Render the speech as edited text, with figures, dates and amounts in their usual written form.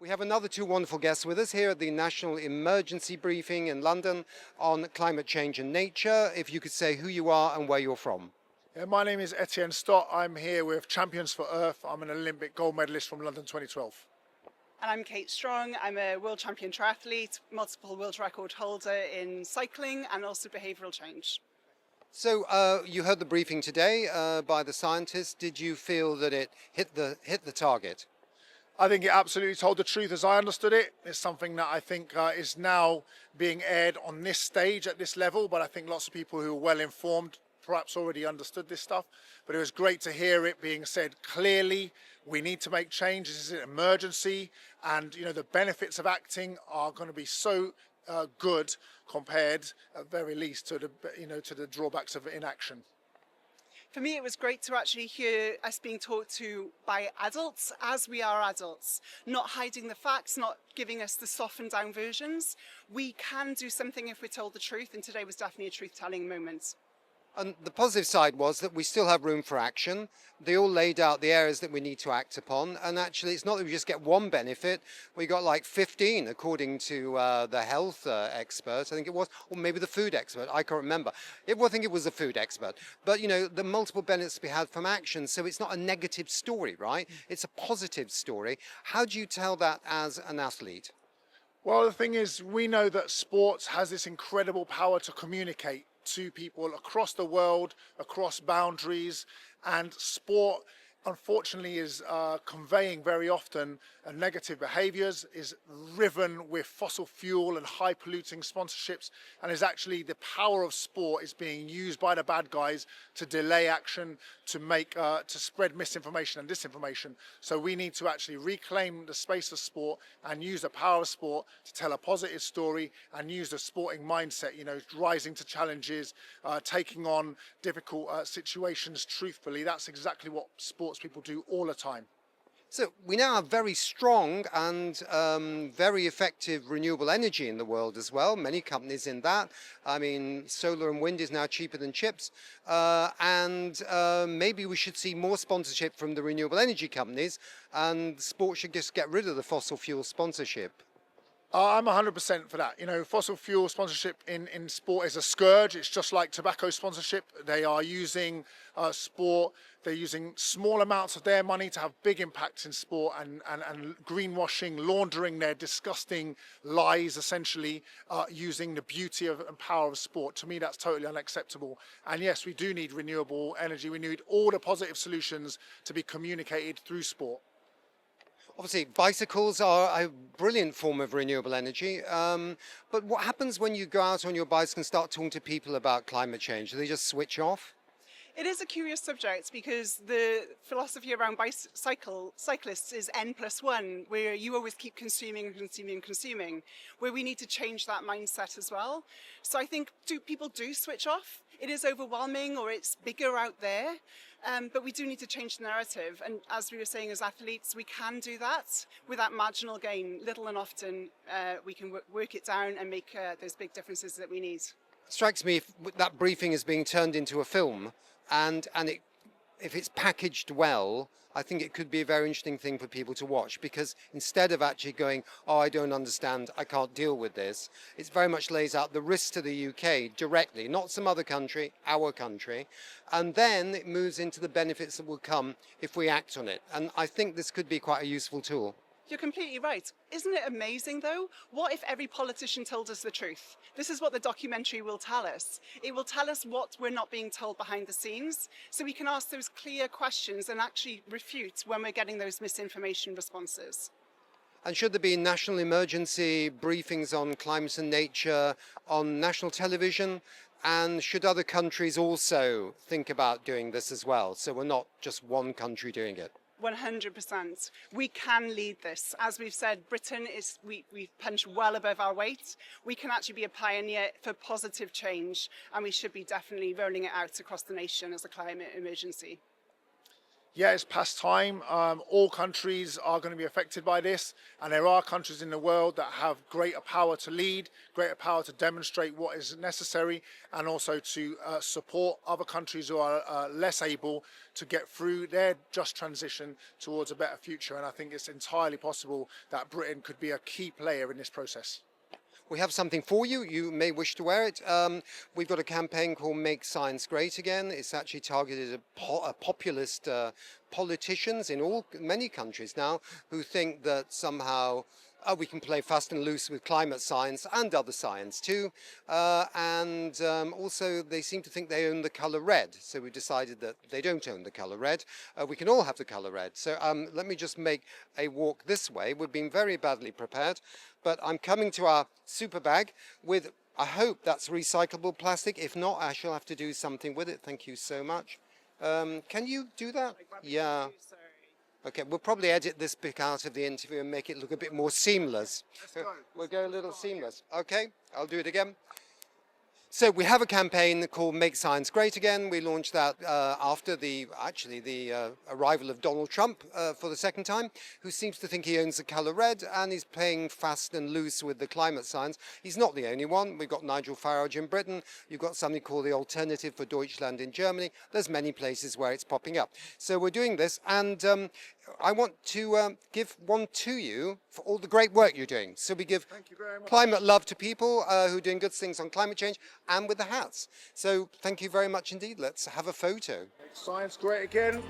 We have another two wonderful guests with us here at the National Emergency Briefing in London on climate change and nature. If you could say who you are and where you're from. Yeah, my name is Etienne Stott. I'm here with Champions for Earth. I'm an Olympic gold medalist from London 2012. And I'm Kate Strong. I'm a world champion triathlete, multiple world record holder in cycling and also behavioural change. So you heard the briefing today by the scientists. Did you feel that it hit the target? I think it absolutely told the truth as I understood it. It's something that I think is now being aired on this stage at this level, but I think lots of people who are well informed perhaps already understood this stuff. But it was great to hear it being said clearly. We need to make change. This is an emergency, and the benefits of acting are going to be so good compared, at very least, to the drawbacks of inaction. For me, it was great to actually hear us being talked to by adults as we are adults, not hiding the facts, not giving us the softened down versions. We can do something if we're told the truth, and today was definitely a truth-telling moment. And the positive side was that we still have room for action. They all laid out the areas that we need to act upon. And actually, it's not that we just get one benefit. We got like 15, according to the health expert, I think it was, or maybe the food expert. I can't remember. I think it was the food expert. But, the multiple benefits we had from action. So it's not a negative story, right? It's a positive story. How do you tell that as an athlete? Well, the thing is, we know that sports has this incredible power to communicate to people across the world, across boundaries, and sport unfortunately is conveying very often negative behaviours, is riven with fossil fuel and high polluting sponsorships, and is actually the power of sport is being used by the bad guys to delay action, to spread misinformation and disinformation. So we need to actually reclaim the space of sport and use the power of sport to tell a positive story and use the sporting mindset, rising to challenges, taking on difficult situations truthfully. That's exactly what sports people do all the time. So we now have very strong and very effective renewable energy in the world as well. Many companies in that. I mean, solar and wind is now cheaper than chips. And maybe we should see more sponsorship from the renewable energy companies, and sport should just get rid of the fossil fuel sponsorship. I'm 100% for that. Fossil fuel sponsorship in sport is a scourge. It's just like tobacco sponsorship. They are using sport. They're using small amounts of their money to have big impacts in sport and greenwashing, laundering their disgusting lies, essentially, using the beauty and power of sport. To me, that's totally unacceptable. And yes, we do need renewable energy. We need all the positive solutions to be communicated through sport. Obviously, bicycles are a brilliant form of renewable energy. But what happens when you go out on your bicycle and start talking to people about climate change? Do they just switch off? It is a curious subject because the philosophy around cyclists is N+1, where you always keep consuming, where we need to change that mindset as well. So I think people do switch off. It is overwhelming, or it's bigger out there, but we do need to change the narrative. And as we were saying, as athletes, we can do that with that marginal gain. Little and often, we can work it down and make those big differences that we need. It strikes me if that briefing is being turned into a film, and if it's packaged well, I think it could be a very interesting thing for people to watch, because instead of actually going, oh, I don't understand, I can't deal with this, it very much lays out the risks to the UK directly, not some other country, our country, and then it moves into the benefits that will come if we act on it. And I think this could be quite a useful tool. You're completely right. Isn't it amazing, though? What if every politician told us the truth? This is what the documentary will tell us. It will tell us what we're not being told behind the scenes, so we can ask those clear questions and actually refute when we're getting those misinformation responses. And should there be national emergency briefings on climate and nature on national television? And should other countries also think about doing this as well, so we're not just one country doing it? 100%. We can lead this. As we've said, Britain we've punched well above our weight. We can actually be a pioneer for positive change, and we should be definitely rolling it out across the nation as a climate emergency. Yeah, it's past time. All countries are going to be affected by this, and there are countries in the world that have greater power to lead, greater power to demonstrate what is necessary, and also to support other countries who are less able to get through their just transition towards a better future. And I think it's entirely possible that Britain could be a key player in this process. We have something for you. You may wish to wear it. We've got a campaign called Make Science Great Again. It's actually targeted at populist politicians in many countries now who think that somehow we can play fast and loose with climate science and other science too. And also they seem to think they own the colour red. So we decided that they don't own the colour red. We can all have the colour red. So let me just make a walk this way. We've been very badly prepared, but I'm coming to our super bag with, I hope that's recyclable plastic. If not, I shall have to do something with it. Thank you so much. Can you do that? Yeah. Okay, we'll probably edit this bit out of the interview and make it look a bit more seamless. We'll go a little seamless. Okay, I'll do it again. So we have a campaign called Make Science Great Again. We launched that after the arrival of Donald Trump for the second time, who seems to think he owns the colour red and he's playing fast and loose with the climate science. He's not the only one. We've got Nigel Farage in Britain. You've got something called the Alternative for Deutschland in Germany. There's many places where it's popping up. So we're doing this, and I want to give one to you for all the great work you're doing. So we give climate love to people who are doing good things on climate change and with the hats. So thank you very much indeed. Let's have a photo. Science great again.